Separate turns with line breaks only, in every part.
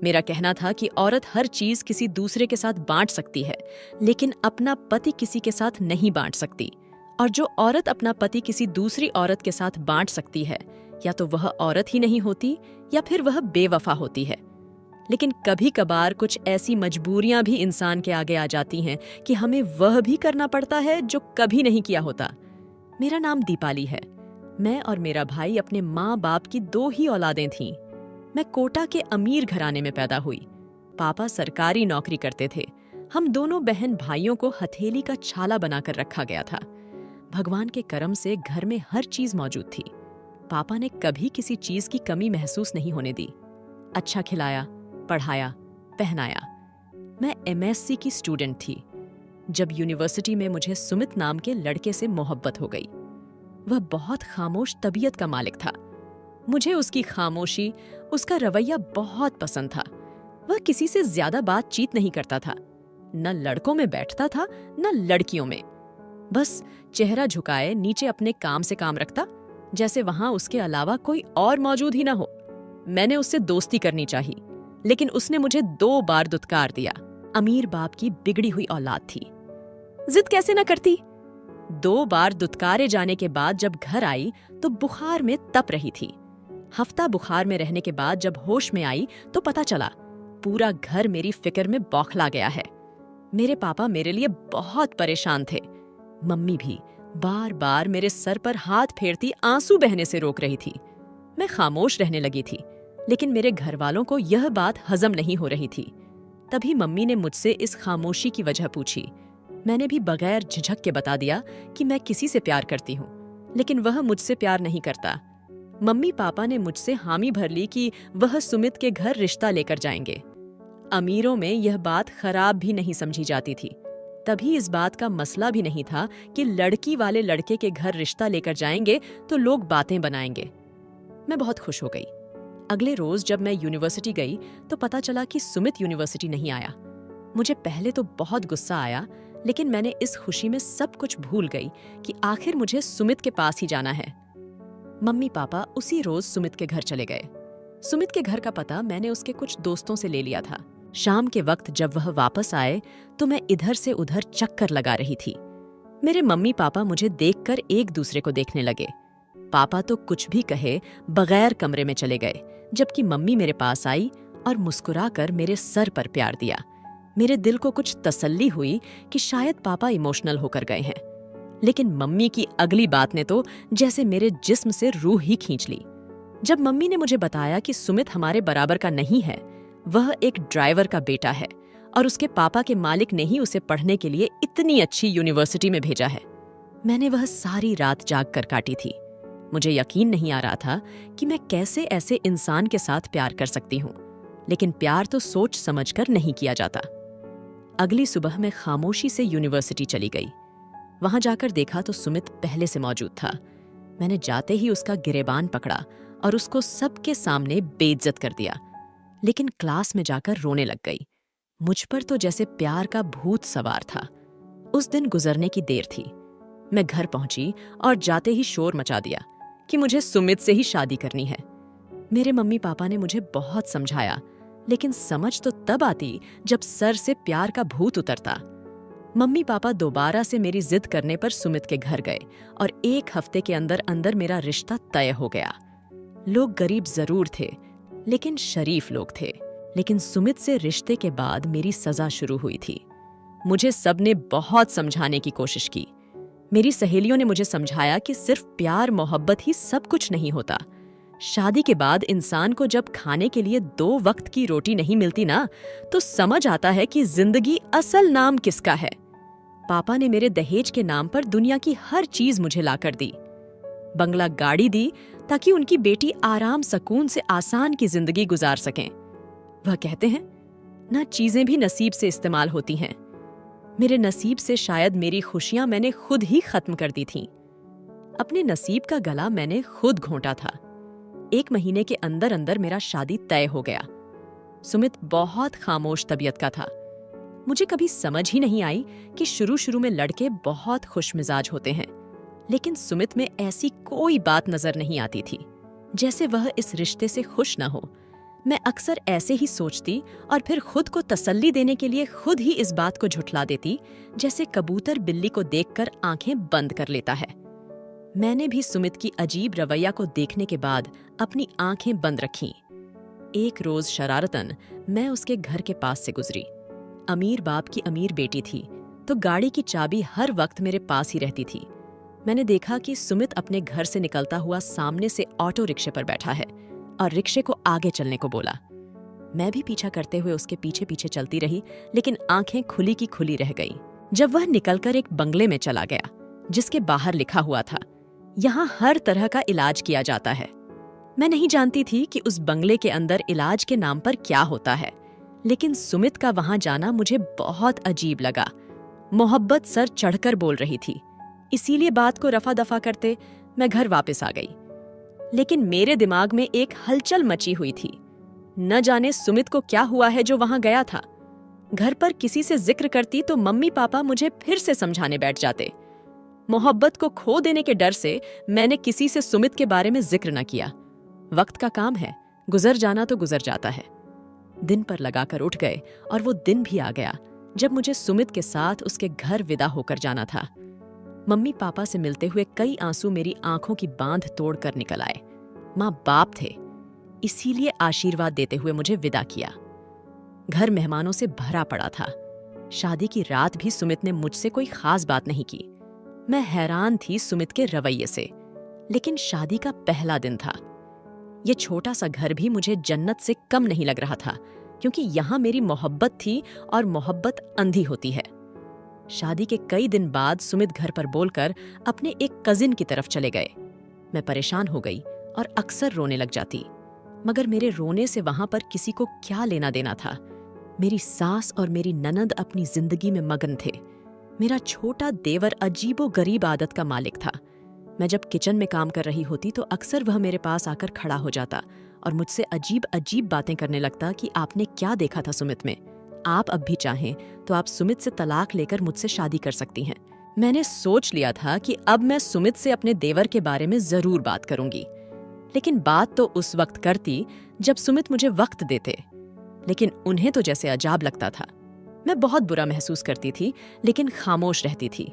मेरा कहना था कि औरत हर चीज किसी दूसरे के साथ बांट सकती है, लेकिन अपना पति किसी के साथ नहीं बांट सकती। और जो औरत अपना पति किसी दूसरी औरत के साथ बांट सकती है, या तो वह औरत ही नहीं होती या फिर वह बेवफा होती है। लेकिन कभी कभार कुछ ऐसी मजबूरियां भी इंसान के आगे आ जाती हैं कि हमें वह भी करना पड़ता है जो कभी नहीं किया होता। मेरा नाम दीपाली है। मैं और मेरा भाई अपने माँ बाप की 2 ही औलादें थीं। मैं कोटा के अमीर घराने में पैदा हुई। पापा सरकारी नौकरी करते थे। हम दोनों बहन भाइयों को हथेली का छाला बनाकर रखा गया था। भगवान के करम से घर में हर चीज मौजूद थी। पापा ने कभी किसी चीज की कमी महसूस नहीं होने दी। अच्छा खिलाया, पढ़ाया, पहनाया। मैं एमएससी की स्टूडेंट थी जब यूनिवर्सिटी में मुझे सुमित नाम के लड़के से मोहब्बत हो गई। वह बहुत खामोश तबीयत का मालिक था। मुझे उसकी खामोशी, उसका रवैया बहुत पसंद था। वह किसी से ज्यादा बातचीत नहीं करता था। न लड़कों में बैठता था न लड़कियों में। बस चेहरा झुकाए नीचे अपने काम से काम रखता, जैसे वहां उसके अलावा कोई और मौजूद ही ना हो। मैंने उससे दोस्ती करनी चाहिए, लेकिन उसने मुझे 2 बार दुत्कार दिया। अमीर बाप की बिगड़ी हुई औलाद थी। जिद कैसे न करती। 2 बार दुत्कारे जाने के बाद जब घर आई तो बुखार में तप रही थी। हफ्ता बुखार में रहने के बाद जब होश में आई तो पता चला पूरा घर मेरी फिक्र में बौखला गया है। मेरे पापा मेरे लिए बहुत परेशान थे। मम्मी भी बार बार मेरे सर पर हाथ फेरती आंसू बहने से रोक रही थी। मैं खामोश रहने लगी थी, लेकिन मेरे घर वालों को यह बात हजम नहीं हो रही थी। तभी मम्मी ने मुझसे इस खामोशी की वजह पूछी। मैंने भी बगैर झिझक के बता दिया कि मैं किसी से प्यार करती हूँ, लेकिन वह मुझसे प्यार नहीं करता। मम्मी पापा ने मुझसे हामी भर ली कि वह सुमित के घर रिश्ता लेकर जाएंगे। अमीरों में यह बात खराब भी नहीं समझी जाती थी। तभी इस बात का मसला भी नहीं था कि लड़की वाले लड़के के घर रिश्ता लेकर जाएंगे तो लोग बातें बनाएंगे। मैं बहुत खुश हो गई। अगले रोज जब मैं यूनिवर्सिटी गई तो पता चला कि सुमित यूनिवर्सिटी नहीं आया। मुझे पहले तो बहुत गुस्सा आया, लेकिन मैंने इस खुशी में सब कुछ भूल गई कि आखिर मुझे सुमित के पास ही जाना है। मम्मी पापा उसी रोज सुमित के घर चले गए। सुमित के घर का पता मैंने उसके कुछ दोस्तों से ले लिया था। शाम के वक्त जब वह वापस आए तो मैं इधर से उधर चक्कर लगा रही थी। मेरे मम्मी पापा मुझे देखकर एक दूसरे को देखने लगे। पापा तो कुछ भी कहे बगैर कमरे में चले गए, जबकि मम्मी मेरे पास आई और मुस्कुराकर मेरे सर पर प्यार दिया। मेरे दिल को कुछ तसल्ली हुई कि शायद पापा इमोशनल होकर गए हैं। लेकिन मम्मी की अगली बात ने तो जैसे मेरे जिस्म से रूह ही खींच ली। जब मम्मी ने मुझे बताया कि सुमित हमारे बराबर का नहीं है, वह एक ड्राइवर का बेटा है और उसके पापा के मालिक ने ही उसे पढ़ने के लिए इतनी अच्छी यूनिवर्सिटी में भेजा है, मैंने वह सारी रात जाग कर काटी थी। मुझे यकीन नहीं आ रहा था कि मैं कैसे ऐसे इंसान के साथ प्यार कर सकती हूँ, लेकिन प्यार तो सोच समझकर नहीं किया जाता। अगली सुबह मैं खामोशी से यूनिवर्सिटी चली गई। वहां जाकर देखा तो सुमित पहले से मौजूद था। मैंने जाते ही उसका गिरेबान पकड़ा और उसको सबके सामने बेइज्जत कर दिया, लेकिन क्लास में जाकर रोने लग गई। मुझ पर तो जैसे प्यार का भूत सवार था। उस दिन गुजरने की देर थी। मैं घर पहुंची और जाते ही शोर मचा दिया कि मुझे सुमित से ही शादी करनी है। मेरे मम्मी पापा ने मुझे बहुत समझाया, लेकिन समझ तो तब आती जब सर से प्यार का भूत उतरता। मम्मी पापा दोबारा से मेरी जिद करने पर सुमित के घर गए और 1 हफ्ते के अंदर अंदर मेरा रिश्ता तय हो गया। लोग गरीब जरूर थे, लेकिन शरीफ लोग थे। लेकिन सुमित से रिश्ते के बाद मेरी सजा शुरू हुई थी। मुझे सबने बहुत समझाने की कोशिश की। मेरी सहेलियों ने मुझे समझाया कि सिर्फ प्यार मोहब्बत ही सब कुछ नहीं होता। शादी के बाद इंसान को जब खाने के लिए 2 वक्त की रोटी नहीं मिलती ना, तो समझ आता है कि जिंदगी असल नाम किसका है। पापा ने मेरे दहेज के नाम पर दुनिया की हर चीज मुझे लाकर दी। बंगला गाड़ी दी ताकि उनकी बेटी आराम सुकून से आसान की जिंदगी गुजार सकें। वह कहते हैं ना, चीजें भी नसीब से इस्तेमाल होती हैं। मेरे नसीब से शायद मेरी खुशियां मैंने खुद ही खत्म कर दी थीं। अपने नसीब का गला मैंने खुद घोंटा था। 1 महीने के अंदर अंदर मेरा शादी तय हो गया। सुमित बहुत खामोश तबीयत का था। मुझे कभी समझ ही नहीं आई कि शुरू शुरू में लड़के बहुत खुशमिजाज होते हैं, लेकिन सुमित में ऐसी कोई बात नजर नहीं आती थी, जैसे वह इस रिश्ते से खुश न हो। मैं अक्सर ऐसे ही सोचती और फिर खुद को तसल्ली देने के लिए खुद ही इस बात को झुठला देती, जैसे कबूतर बिल्ली को देखकर आंखें बंद कर लेता है। मैंने भी सुमित की अजीब रवैया को देखने के बाद अपनी आंखें बंद रखीं। एक रोज शरारतन मैं उसके घर के पास से गुजरी। अमीर बाप की अमीर बेटी थी, तो गाड़ी की चाबी हर वक्त मेरे पास ही रहती थी। मैंने देखा कि सुमित अपने घर से निकलता हुआ सामने से ऑटो रिक्शे पर बैठा है और रिक्शे को आगे चलने को बोला। मैं भी पीछा करते हुए उसके पीछे पीछे चलती रही, लेकिन आंखें खुली की खुली रह गई जब वह निकलकर एक बंगले में चला गया, जिसके बाहर लिखा हुआ था, यहाँ हर तरह का इलाज किया जाता है। मैं नहीं जानती थी कि उस बंगले के अंदर इलाज के नाम पर क्या होता है, लेकिन सुमित का वहां जाना मुझे बहुत अजीब लगा। मोहब्बत सर चढ़कर बोल रही थी, इसीलिए बात को रफा दफा करते मैं घर वापस आ गई। लेकिन मेरे दिमाग में एक हलचल मची हुई थी। न जाने सुमित को क्या हुआ है जो वहां गया था। घर पर किसी से जिक्र करती तो मम्मी पापा मुझे फिर से समझाने बैठ जाते। मोहब्बत को खो देने के डर से मैंने किसी से सुमित के बारे में जिक्र न किया। वक्त का काम है, गुजर जाना तो गुजर जाता है। दिन पर लगाकर उठ गए और वो दिन भी आ गया जब मुझे सुमित के साथ उसके घर विदा होकर जाना था। मम्मी पापा से मिलते हुए कई आंसू मेरी आंखों की बांध तोड़कर निकल आए। माँ बाप थे, इसीलिए आशीर्वाद देते हुए मुझे विदा किया। घर मेहमानों से भरा पड़ा था। शादी की रात भी सुमित ने मुझसे कोई खास बात नहीं की। मैं हैरान थी सुमित के रवैये से, लेकिन शादी का पहला दिन था। ये छोटा सा घर भी मुझे जन्नत से कम नहीं लग रहा था, क्योंकि यहाँ मेरी मोहब्बत थी और मोहब्बत अंधी होती है। शादी के कई दिन बाद सुमित घर पर बोलकर अपने एक कजिन की तरफ चले गए। मैं परेशान हो गई और अक्सर रोने लग जाती, मगर मेरे रोने से वहां पर किसी को क्या लेना देना था। मेरी सास और मेरी ननद अपनी जिंदगी में मगन थे। मेरा छोटा देवर अजीबो गरीब आदत का मालिक था। मैं जब किचन में काम कर रही होती तो अक्सर वह मेरे पास आकर खड़ा हो जाता और मुझसे अजीब अजीब बातें करने लगता कि आपने क्या देखा था सुमित में। आप अब भी चाहें तो आप सुमित से तलाक लेकर मुझसे शादी कर सकती हैं। मैंने सोच लिया था कि अब मैं सुमित से अपने देवर के बारे में जरूर बात करूंगी, लेकिन बात तो उस वक्त करती जब सुमित मुझे वक्त देते, लेकिन उन्हें तो जैसे अजाब लगता था। मैं बहुत बुरा महसूस करती थी, लेकिन खामोश रहती थी।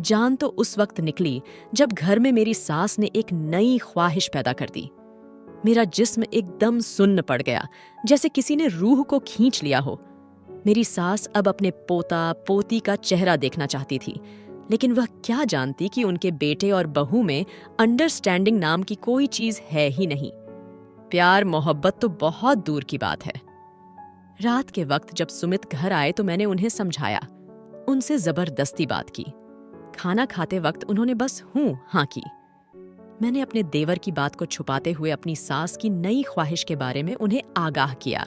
जान तो उस वक्त निकली जब घर में मेरी सास ने एक नई ख्वाहिश पैदा कर दी। मेरा जिस्म एकदम सुन्न पड़ गया, जैसे किसी ने रूह को खींच लिया हो। मेरी सास अब अपने पोता पोती का चेहरा देखना चाहती थी, लेकिन वह क्या जानती कि उनके बेटे और बहू में अंडरस्टैंडिंग नाम की कोई चीज है ही नहीं। प्यार मोहब्बत तो बहुत दूर की बात है। रात के वक्त जब सुमित घर आए तो मैंने उन्हें समझाया, उनसे जबरदस्ती बात की। खाना खाते वक्त उन्होंने बस हूं हां की। मैंने अपने देवर की बात को छुपाते हुए अपनी सास की नई ख्वाहिश के बारे में उन्हें आगाह किया।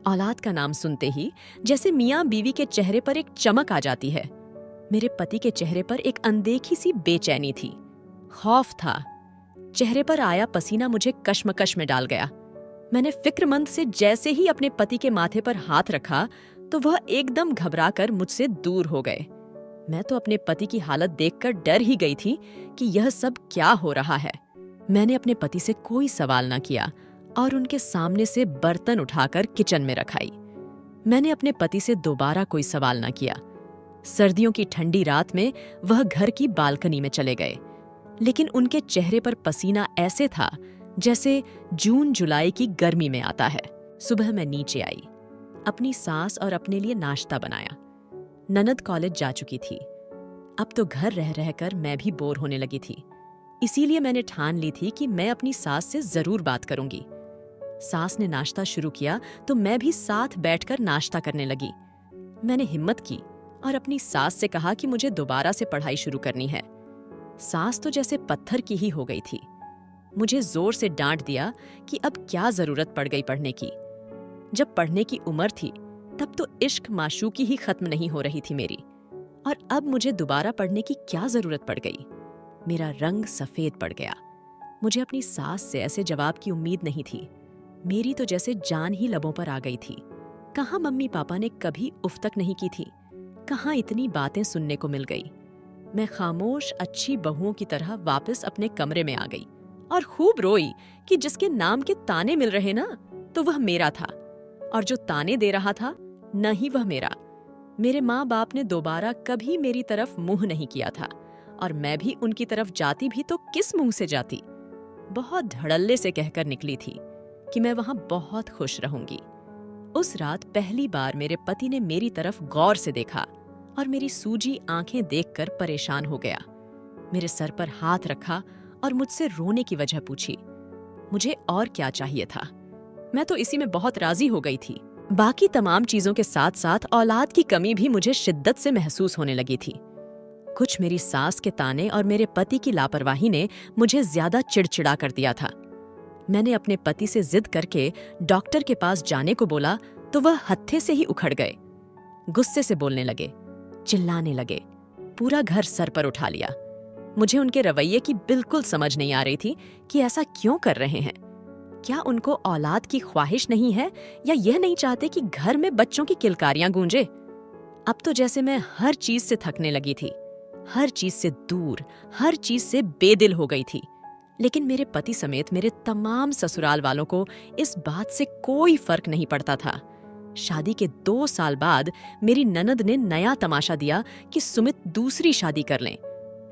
औलाद का नाम सुनते ही जैसे मियां बीवी के चेहरे पर एक चमक आ जाती है, मेरे पति के चेहरे पर एक अनदेखी सी बेचैनी थी, खौफ था। चेहरे पर आया पसीना मुझे कश्मकश में डाल गया। मैंने फिक्रमंद से जैसे ही अपने पति के माथे पर हाथ रखा तो वह एकदम घबराकर मुझसे दूर हो गए। मैं तो अपने पति की हालत देखकर डर ही गई थी कि यह सब क्या हो रहा है। मैंने अपने पति से कोई सवाल ना किया और उनके सामने से बर्तन उठाकर किचन में रखाई। मैंने अपने पति से दोबारा कोई सवाल ना किया। सर्दियों की ठंडी रात में वह घर की बालकनी में चले गए, लेकिन उनके चेहरे पर पसीना ऐसे था जैसे जून जुलाई की गर्मी में आता है। सुबह मैं नीचे आई, अपनी सास और अपने लिए नाश्ता बनाया। ननद कॉलेज जा चुकी थी। अब तो घर रह रहकर मैं भी बोर होने लगी थी, इसीलिए मैंने ठान ली थी कि मैं अपनी सास से जरूर बात करूंगी। सास ने नाश्ता शुरू किया तो मैं भी साथ बैठकर नाश्ता करने लगी। मैंने हिम्मत की और अपनी सास से कहा कि मुझे दोबारा से पढ़ाई शुरू करनी है। सास तो जैसे पत्थर की ही हो गई थी। मुझे जोर से डांट दिया कि अब क्या जरूरत पड़ गई पढ़ने की। जब पढ़ने की उम्र थी तब तो इश्क माशूकी ही खत्म नहीं हो रही थी मेरी, और अब मुझे दोबारा पढ़ने की क्या जरूरत पड़ गई। मेरा रंग सफेद पड़ गया। मुझे अपनी सास से ऐसे जवाब की उम्मीद नहीं थी। मेरी तो जैसे जान ही लबों पर आ गई थी। कहाँ मम्मी पापा ने कभी उफ तक नहीं की थी, कहाँ इतनी बातें सुनने को मिल गई। मैं खामोश अच्छी बहुओं की तरह वापस अपने कमरे में आ गई और खूब रोई कि जिसके नाम के ताने मिल रहे ना, तो वह मेरा था, और जो ताने दे रहा था न ही वह मेरा। मेरे माँ बाप ने दोबारा कभी मेरी तरफ मुंह नहीं किया था, और मैं भी उनकी तरफ जाती भी तो किस मुंह से जाती। बहुत धड़ल्ले से कहकर निकली थी कि मैं वहां बहुत खुश रहूंगी। उस रात पहली बार मेरे पति ने मेरी तरफ गौर से देखा और मेरी सूजी आंखें देखकर परेशान हो गया। मेरे सर पर हाथ रखा और मुझसे रोने की वजह पूछी। मुझे और क्या चाहिए था? मैं तो इसी में बहुत राजी हो गई थी। बाकी तमाम चीजों के साथ साथ औलाद की कमी भी मुझे शिद्दत से महसूस होने लगी थी। कुछ मेरी सास के ताने और मेरे पति की लापरवाही ने मुझे ज्यादा चिड़चिड़ा कर दिया था। मैंने अपने पति से जिद करके डॉक्टर के पास जाने को बोला तो वह हत्थे से ही उखड़ गए। गुस्से से बोलने लगे, चिल्लाने लगे, पूरा घर सर पर उठा लिया। मुझे उनके रवैये की बिल्कुल समझ नहीं आ रही थी कि ऐसा क्यों कर रहे हैं। क्या उनको औलाद की ख्वाहिश नहीं है, या यह नहीं चाहते कि घर में बच्चों की किलकारियां गूंजे? अब तो जैसे मैं हर चीज से थकने लगी थी, हर चीज से दूर, हर चीज से बेदिल हो गई थी। लेकिन मेरे पति समेत मेरे तमाम ससुराल वालों को इस बात से कोई फर्क नहीं पड़ता था। शादी के 2 साल बाद मेरी ननद ने नया तमाशा दिया कि सुमित दूसरी शादी कर लें।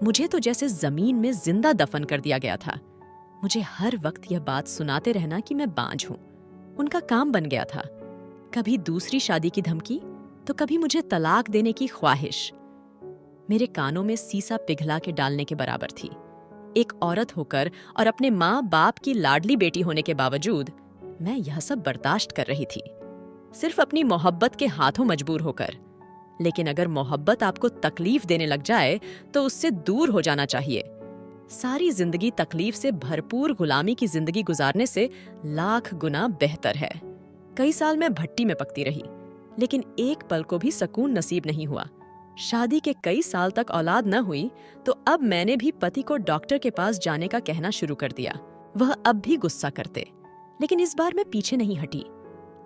मुझे तो जैसे जमीन में जिंदा दफन कर दिया गया था। मुझे हर वक्त यह बात सुनाते रहना कि मैं बांझ हूं। उनका काम बन गया था। कभी दूसरी शादी की धमकी, तो कभी मुझे तलाक देने की ख्वाहिश। मेरे कानों में सीसा पिघला के डालने के बराबर थी। एक औरत होकर और अपने माँ बाप की लाडली बेटी होने के बावजूद मैं यह सब बर्दाश्त कर रही थी, सिर्फ अपनी मोहब्बत के हाथों मजबूर होकर। लेकिन अगर मोहब्बत आपको तकलीफ देने लग जाए तो उससे दूर हो जाना चाहिए। सारी जिंदगी तकलीफ से भरपूर गुलामी की जिंदगी गुजारने से लाख गुना बेहतर है। कई साल मैं भट्टी में पकती रही, लेकिन एक पल को भी सुकून नसीब नहीं हुआ। शादी के कई साल तक औलाद न हुई तो अब मैंने भी पति को डॉक्टर के पास जाने का कहना शुरू कर दिया। वह अब भी गुस्सा करते, लेकिन इस बार मैं पीछे नहीं हटी।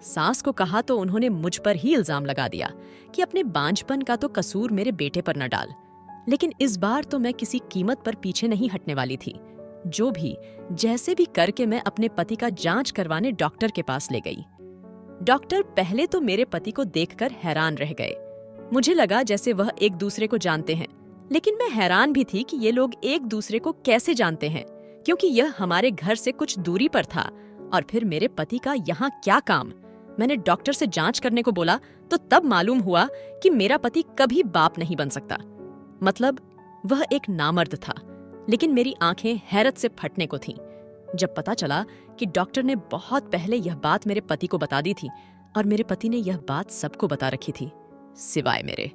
सास को कहा तो उन्होंने मुझ पर ही इल्जाम लगा दिया कि अपने बांझपन का तो कसूर मेरे बेटे पर न डाल। लेकिन इस बार तो मैं किसी कीमत पर पीछे नहीं हटने वाली थी। जो भी जैसे भी करके मैं अपने पति का जांच करवाने डॉक्टर के पास ले गई। डॉक्टर पहले तो मेरे पति को देखकर हैरान रह गए। मुझे लगा जैसे वह एक दूसरे को जानते हैं, लेकिन मैं हैरान भी थी कि ये लोग एक दूसरे को कैसे जानते हैं, क्योंकि यह हमारे घर से कुछ दूरी पर था। और फिर मेरे पति का यहाँ क्या काम? मैंने डॉक्टर से जांच करने को बोला तो तब मालूम हुआ कि मेरा पति कभी बाप नहीं बन सकता। मतलब वह एक नामर्द था। लेकिन मेरी आंखें हैरत से फटने को थीं जब पता चला कि डॉक्टर ने बहुत पहले यह बात मेरे पति को बता दी थी, और मेरे पति ने यह बात सबको बता रखी थी, सिवाय मेरे।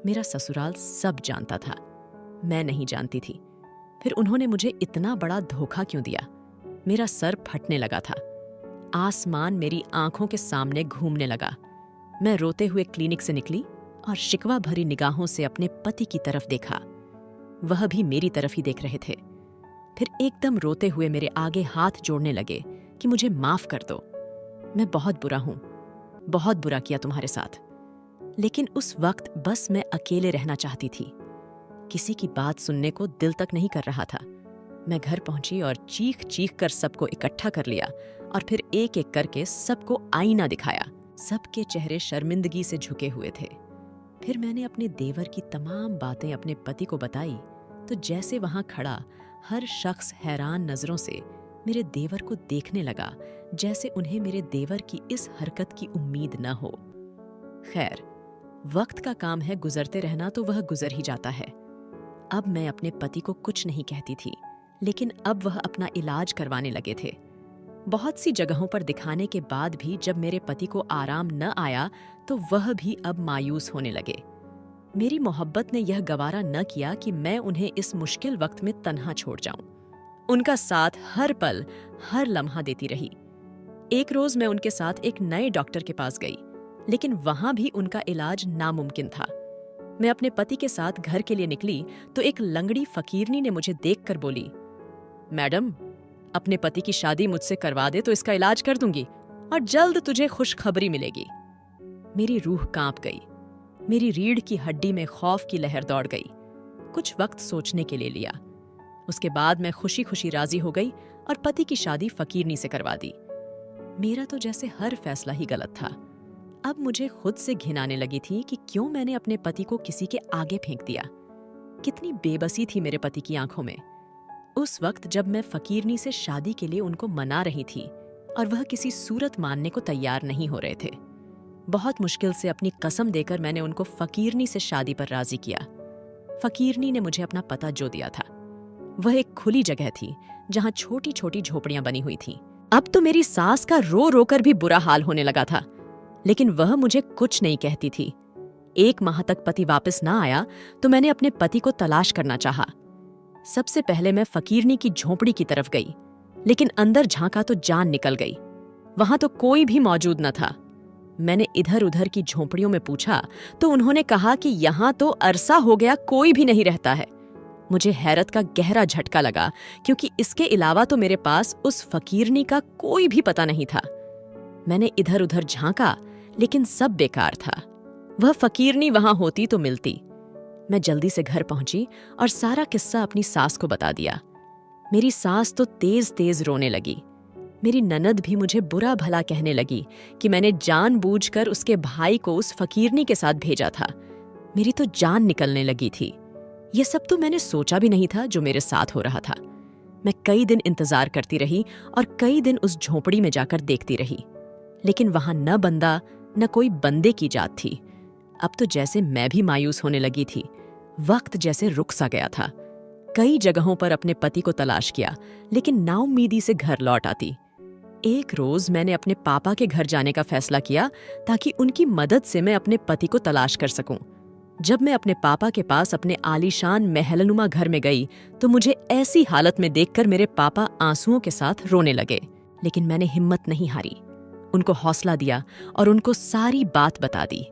मेरा ससुराल सब जानता था, मैं नहीं जानती थी। फिर उन्होंने मुझे इतना बड़ा धोखा क्यों दिया? मेरा सर फटने लगा था। आसमान मेरी आंखों के सामने घूमने लगा। मैं रोते हुए क्लिनिक से निकली और शिकवा भरी निगाहों से अपने पति की तरफ देखा। वह भी मेरी तरफ ही देख रहे थे। फिर एकदम रोते हुए मेरे आगे हाथ जोड़ने लगे कि मुझे माफ कर दो, मैं बहुत बुरा हूं, बहुत बुरा किया तुम्हारे साथ। लेकिन उस वक्त बस मैं अकेले रहना चाहती थी। किसी की बात सुनने को दिल तक नहीं कर रहा था। मैं घर पहुंची और चीख चीख कर सबको इकट्ठा कर लिया और फिर एक एक करके सबको आईना दिखाया। सबके चेहरे शर्मिंदगी से झुके हुए थे। फिर मैंने अपने देवर की तमाम बातें अपने पति को बताई तो जैसे वहां खड़ा हर शख्स हैरान नजरों से मेरे देवर को देखने लगा, जैसे उन्हें मेरे देवर की इस हरकत की उम्मीद न हो। खैर, वक्त का काम है गुजरते रहना, तो वह गुजर ही जाता है। अब मैं अपने पति को कुछ नहीं कहती थी, लेकिन अब वह अपना इलाज करवाने लगे थे। बहुत सी जगहों पर दिखाने के बाद भी जब मेरे पति को आराम न आया तो वह भी अब मायूस होने लगे। मेरी मोहब्बत ने यह गवारा न किया कि मैं उन्हें इस मुश्किल वक्त में तन्हा छोड़ जाऊं। उनका साथ हर पल, हर लम्हा देती रही। एक रोज मैं उनके साथ एक नए डॉक्टर के पास गई, लेकिन वहां भी उनका इलाज नामुमकिन था। मैं अपने पति के साथ घर के लिए निकली तो एक लंगड़ी फकीरनी ने मुझे देखकर बोली, मैडम, अपने पति की शादी मुझसे करवा दे तो इसका इलाज कर दूंगी और जल्द तुझे खुशखबरी मिलेगी। मेरी रूह कांप गई। मेरी रीढ़ की हड्डी में खौफ की लहर दौड़ गई। कुछ वक्त सोचने के लिए लिया। उसके बाद मैं खुशी खुशी राजी हो गई और पति की शादी फकीरनी से करवा दी। मेरा तो जैसे हर फैसला ही गलत था। अब मुझे खुद से घिन आने लगी थी कि क्यों मैंने अपने पति को किसी के आगे फेंक दिया। कितनी बेबसी थी मेरे पति की आंखों में। उस वक्त जब मैं फकीरनी से शादी के लिए उनको मना रही थी और वह किसी सूरत मानने को तैयार नहीं हो रहे थे। बहुत मुश्किल से अपनी कसम देकर मैंने उनको फकीरनी से शादी पर राजी किया। फकीरनी ने मुझे अपना पता जो दिया था वह एक खुली जगह थी जहां छोटी छोटी झोपड़ियां बनी हुई थीं। अब तो मेरी सास का रो रो कर भी बुरा हाल होने लगा था, लेकिन वह मुझे कुछ नहीं कहती थी। 1 माह तक पति वापस ना आया तो मैंने अपने पति को तलाश करना चाहा। सबसे पहले मैं फकीरनी की झोपड़ी की तरफ गई, लेकिन अंदर झांका तो जान निकल गई। वहां तो कोई भी मौजूद न था। मैंने इधर उधर की झोपड़ियों में पूछा तो उन्होंने कहा कि यहां तो अरसा हो गया कोई भी नहीं रहता है। मुझे हैरत का गहरा झटका लगा, क्योंकि इसके अलावा तो मेरे पास उस फकीरनी का कोई भी पता नहीं था। मैंने इधर उधर झांका, लेकिन सब बेकार था। वह फकीरनी वहां होती तो मिलती। मैं जल्दी से घर पहुंची और सारा किस्सा अपनी सास को बता दिया। मेरी सास तो तेज तेज रोने लगी। मेरी ननद भी मुझे बुरा भला कहने लगी कि मैंने जानबूझकर उसके भाई को उस फकीरनी के साथ भेजा था। मेरी तो जान निकलने लगी थी। यह सब तो मैंने सोचा भी नहीं था जो मेरे साथ हो रहा था। मैं कई दिन इंतजार करती रही और कई दिन उस झोपड़ी में जाकर देखती रही, लेकिन वहां न बंदा न कोई बंदे की जात थी। अब तो जैसे मैं भी मायूस होने लगी थी। वक्त जैसे रुक सा गया था। कई जगहों पर अपने पति को तलाश किया, लेकिन नाउम्मीदी से घर लौट आती। एक रोज मैंने अपने पापा के घर जाने का फैसला किया ताकि उनकी मदद से मैं अपने पति को तलाश कर सकूं। जब मैं अपने पापा के पास अपने आलीशान महलनुमा घर में गई तो मुझे ऐसी हालत में देखकर मेरे पापा आंसुओं के साथ रोने लगे, लेकिन मैंने हिम्मत नहीं हारी। उनको हौसला दिया और उनको सारी बात बता दी।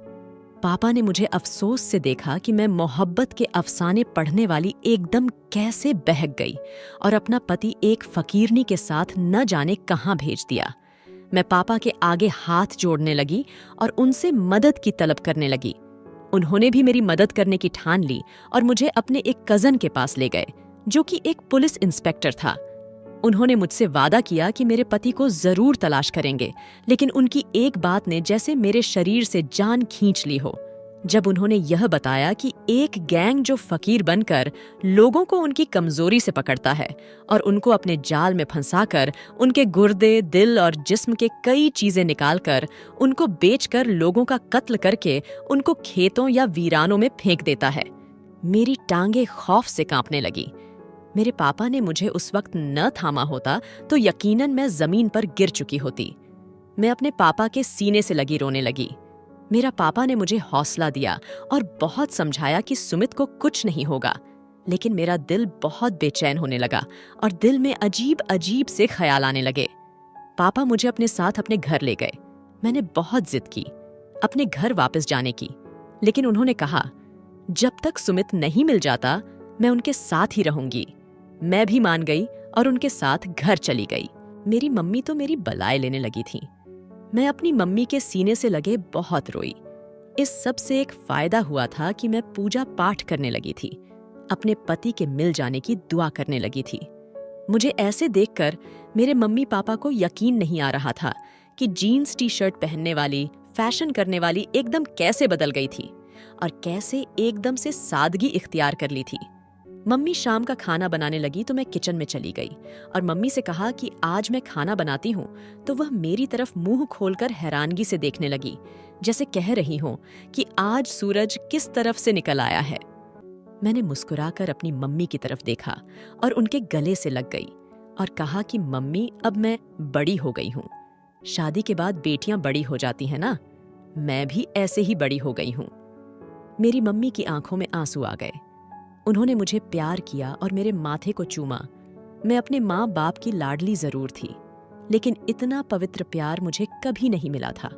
पापा ने मुझे अफसोस से देखा कि मैं मोहब्बत के अफसाने पढ़ने वाली एकदम कैसे बहक गई और अपना पति एक फकीरनी के साथ न जाने कहाँ भेज दिया। मैं पापा के आगे हाथ जोड़ने लगी और उनसे मदद की तलब करने लगी। उन्होंने भी मेरी मदद करने की ठान ली और मुझे अपने एक कजन के पास ले गए, जो कि एक पुलिस इंस्पेक्टर था। उन्होंने मुझसे वादा किया कि मेरे पति को जरूर तलाश करेंगे, लेकिन उनकी एक बात ने जैसे मेरे शरीर से जान खींच ली हो। जब उन्होंने यह बताया कि एक गैंग जो फकीर बनकर लोगों को उनकी कमजोरी से पकड़ता है और उनको अपने जाल में फंसाकर उनके गुर्दे, दिल और जिस्म के कई चीजें निकालकर उनको बेचकर लोगों का कत्ल करके उनको खेतों या वीरानों में फेंक देता है, मेरी टांगें खौफ से कांपने लगी। मेरे पापा ने मुझे उस वक्त न थामा होता तो यकीनन मैं जमीन पर गिर चुकी होती। मैं अपने पापा के सीने से लगी रोने लगी। मेरा पापा ने मुझे हौसला दिया और बहुत समझाया कि सुमित को कुछ नहीं होगा, लेकिन मेरा दिल बहुत बेचैन होने लगा और दिल में अजीब अजीब से ख्याल आने लगे। पापा मुझे अपने साथ अपने घर ले गए। मैंने बहुत जिद की अपने घर वापस जाने की, लेकिन उन्होंने कहा जब तक सुमित नहीं मिल जाता मैं उनके साथ ही रहूंगी। मैं भी मान गई और उनके साथ घर चली गई। मेरी मम्मी तो मेरी बलाए लेने लगी थी। मैं अपनी मम्मी के सीने से लगे बहुत रोई। इस सब से एक फायदा हुआ था कि मैं पूजा पाठ करने लगी थी, अपने पति के मिल जाने की दुआ करने लगी थी। मुझे ऐसे देखकर मेरे मम्मी पापा को यकीन नहीं आ रहा था कि जीन्स टी शर्ट पहनने वाली, फैशन करने वाली एकदम कैसे बदल गई थी और कैसे एकदम से सादगी इख्तियार कर ली थी। मम्मी शाम का खाना बनाने लगी तो मैं किचन में चली गई और मम्मी से कहा कि आज मैं खाना बनाती हूँ, तो वह मेरी तरफ मुंह खोलकर हैरानगी से देखने लगी, जैसे कह रही हो कि आज सूरज किस तरफ से निकल आया है। मैंने मुस्कुराकर अपनी मम्मी की तरफ देखा और उनके गले से लग गई और कहा कि मम्मी अब मैं बड़ी हो गई हूँ। शादी के बाद बेटियां बड़ी हो जाती हैं ना, मैं भी ऐसे ही बड़ी हो गई हूँ। मेरी मम्मी की आंखों में आंसू आ गए। उन्होंने मुझे प्यार किया और मेरे माथे को चूमा। मैं अपने माँ बाप की लाडली जरूर थी, लेकिन इतना पवित्र प्यार मुझे कभी नहीं मिला था।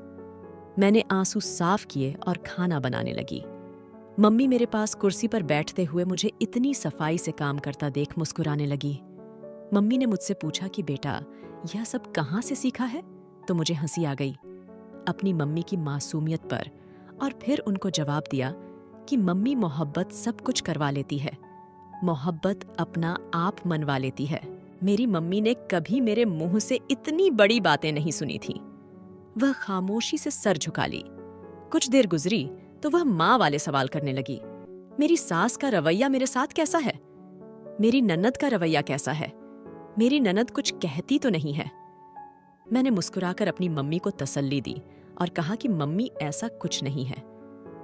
मैंने आंसू साफ किए और खाना बनाने लगी। मम्मी मेरे पास कुर्सी पर बैठते हुए मुझे इतनी सफाई से काम करता देख मुस्कुराने लगी। मम्मी ने मुझसे पूछा कि बेटा यह सब कहाँ से सीखा है? तो मुझे हंसी आ गई अपनी मम्मी की मासूमियत पर, और फिर उनको जवाब दिया कि मम्मी मोहब्बत सब कुछ करवा लेती है, मोहब्बत अपना आप मनवा लेती है। मेरी मम्मी ने कभी मेरे मुंह से इतनी बड़ी बातें नहीं सुनी थी। वह खामोशी से सर झुका ली। कुछ देर गुजरी तो वह माँ वाले सवाल करने लगी। मेरी सास का रवैया मेरे साथ कैसा है? मेरी ननद का रवैया कैसा है? मेरी ननद कुछ कहती तो नहीं है? मैंने मुस्कुराकर अपनी मम्मी को तसल्ली दी और कहा कि मम्मी ऐसा कुछ नहीं है,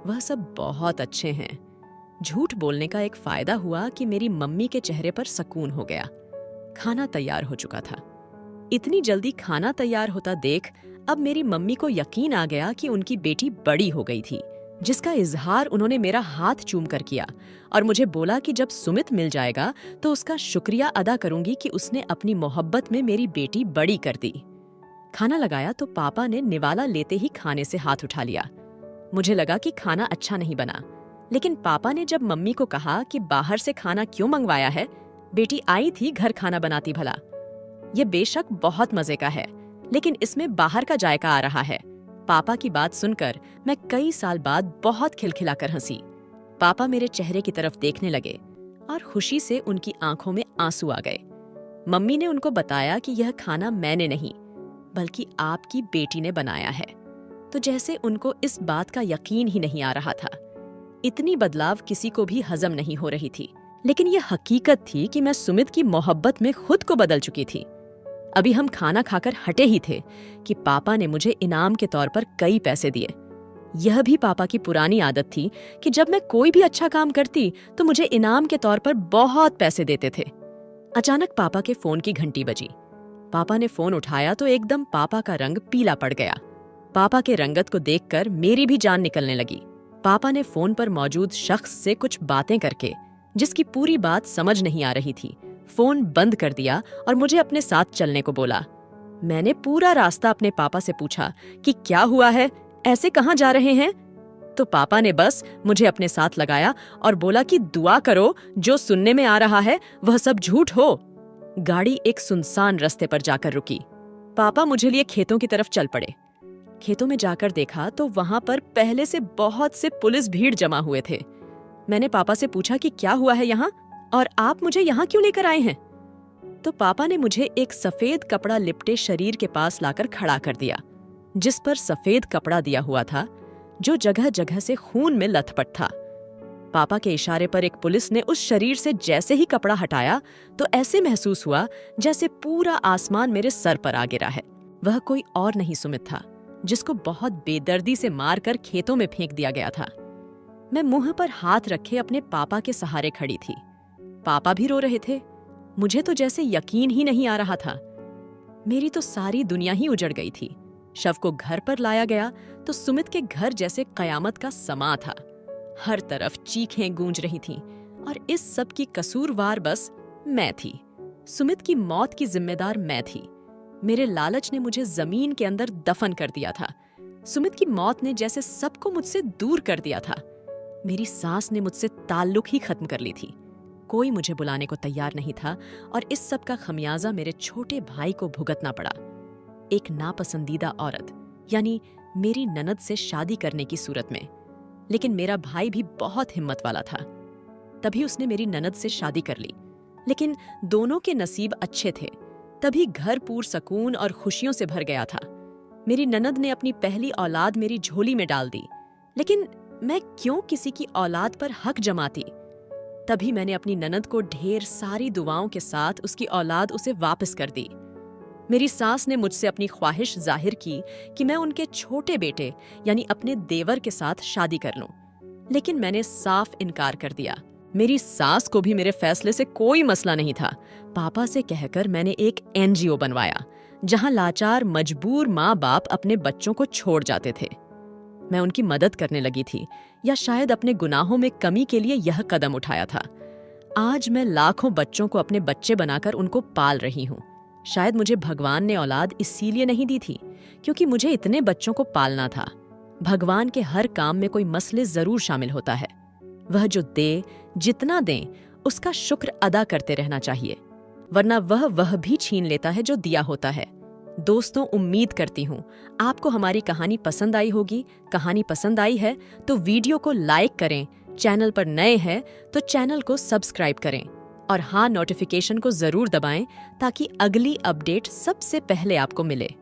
वह सब बहुत अच्छे हैं। झूठ बोलने का एक फायदा हुआ कि मेरी मम्मी के चेहरे पर सुकून हो गया। खाना तैयार हो चुका था। इतनी जल्दी खाना तैयार होता देख अब मेरी मम्मी को यकीन आ गया कि उनकी बेटी बड़ी हो गई थी, जिसका इजहार उन्होंने मेरा हाथ चूम कर किया और मुझे बोला कि जब सुमित मिल जाएगा तो उसका शुक्रिया अदा करूंगी कि उसने अपनी मोहब्बत में मेरी बेटी बड़ी कर दी। खाना लगाया तो पापा ने निवाला लेते ही खाने से हाथ उठा लिया। मुझे लगा कि खाना अच्छा नहीं बना, लेकिन पापा ने जब मम्मी को कहा कि बाहर से खाना क्यों मंगवाया है, बेटी आई थी घर खाना बनाती भला। ये बेशक बहुत मजे का है, लेकिन इसमें बाहर का जायका आ रहा है। पापा की बात सुनकर मैं कई साल बाद बहुत खिलखिलाकर हंसी। पापा मेरे चेहरे की तरफ देखने लगे और खुशी से उनकी आंखों में आंसू आ गए। मम्मी ने उनको बताया कि यह खाना मैंने नहीं बल्कि आपकी बेटी ने बनाया है, तो जैसे उनको इस बात का यकीन ही नहीं आ रहा था। इतनी बदलाव किसी को भी हजम नहीं हो रही थी, लेकिन यह हकीकत थी कि मैं सुमित की मोहब्बत में खुद को बदल चुकी थी। अभी हम खाना खाकर हटे ही थे कि पापा ने मुझे इनाम के तौर पर कई पैसे दिए। यह भी पापा की पुरानी आदत थी कि जब मैं कोई भी अच्छा काम करती तो मुझे इनाम के तौर पर बहुत पैसे देते थे। अचानक पापा के फोन की घंटी बजी। पापा ने फोन उठाया तो एकदम पापा का रंग पीला पड़ गया। पापा के रंगत को देखकर मेरी भी जान निकलने लगी। पापा ने फोन पर मौजूद शख्स से कुछ बातें करके, जिसकी पूरी बात समझ नहीं आ रही थी, फोन बंद कर दिया और मुझे अपने साथ चलने को बोला। मैंने पूरा रास्ता अपने पापा से पूछा कि क्या हुआ है, ऐसे कहाँ जा रहे हैं? तो पापा ने बस मुझे अपने साथ लगाया और बोला कि दुआ करो, जो सुनने में आ रहा है वह सब झूठ हो। गाड़ी एक सुनसान रास्ते पर जाकर रुकी। पापा मुझे लिए खेतों की तरफ चल पड़े। खेतों में जाकर देखा तो वहां पर पहले से बहुत से पुलिस भीड़ जमा हुए थे। मैंने पापा से पूछा कि क्या हुआ है यहाँ और आप मुझे यहाँ क्यों लेकर आए हैं? तो पापा ने मुझे एक सफेद कपड़ा लिपटे शरीर के पास लाकर खड़ा कर दिया, जिस पर सफेद कपड़ा दिया हुआ था, जो जगह जगह से खून में लथपथ था। पापा के इशारे पर एक पुलिस ने उस शरीर से जैसे ही कपड़ा हटाया तो ऐसे महसूस हुआ जैसे पूरा आसमान मेरे सर पर आ गिरा है। वह कोई और नहीं सुमित था, जिसको बहुत बेदर्दी से मारकर खेतों में फेंक दिया गया था। मैं मुंह पर हाथ रखे अपने पापा के सहारे खड़ी थी। पापा भी रो रहे थे। मुझे तो जैसे यकीन ही नहीं आ रहा था। मेरी तो सारी दुनिया ही उजड़ गई थी। शव को घर पर लाया गया तो सुमित के घर जैसे कयामत का समा था। हर तरफ चीखें गूंज रही थीं और इस सब की कसूरवार बस मैं थी। सुमित की मौत की जिम्मेदार मैं थी। मेरे लालच ने मुझे जमीन के अंदर दफन कर दिया था। सुमित की मौत ने जैसे सबको मुझसे दूर कर दिया था। मेरी सास ने मुझसे ताल्लुक ही खत्म कर ली थी। कोई मुझे बुलाने को तैयार नहीं था और इस सब का खमियाजा मेरे छोटे भाई को भुगतना पड़ा। एक नापसंदीदा औरत यानी मेरी ननद से शादी करने की सूरत में। लेकिन मेरा भाई भी बहुत हिम्मत वाला था, तभी उसने मेरी ननद से शादी कर ली। लेकिन दोनों के नसीब अच्छे थे, तभी घर पूर सुकून और खुशियों से भर गया था। मेरी ननद ने अपनी पहली औलाद मेरी झोली में डाल दी, लेकिन मैं क्यों किसी की औलाद पर हक जमाती? तभी मैंने अपनी ननद को ढेर सारी दुआओं के साथ उसकी औलाद उसे वापस कर दी। मेरी सास ने मुझसे अपनी ख्वाहिश जाहिर की कि मैं उनके छोटे बेटे यानी अपने देवर के साथ शादी कर लूं, लेकिन मैंने साफ इनकार कर दिया। मेरी सास को भी मेरे फैसले से कोई मसला नहीं था। पापा से कहकर मैंने एक NGO बनवाया, जहां लाचार मजबूर माँ बाप अपने बच्चों को छोड़ जाते थे। मैं उनकी मदद करने लगी थी, या शायद अपने गुनाहों में कमी के लिए यह कदम उठाया था। आज मैं लाखों बच्चों को अपने बच्चे बनाकर उनको पाल रही हूँ। शायद मुझे भगवान ने औलाद इसीलिए नहीं दी थी क्योंकि मुझे इतने बच्चों को पालना था। भगवान के हर काम में कोई मसले जरूर शामिल होता है। वह जो दे, जितना दे, उसका शुक्र अदा करते रहना चाहिए, वरना वह भी छीन लेता है जो दिया होता है। दोस्तों, उम्मीद करती हूँ आपको हमारी कहानी पसंद आई होगी। कहानी पसंद आई है तो वीडियो को लाइक करें, चैनल पर नए हैं तो चैनल को सब्सक्राइब करें और हाँ नोटिफिकेशन को जरूर दबाएं ताकि अगली अपडेट सबसे पहले आपको मिले।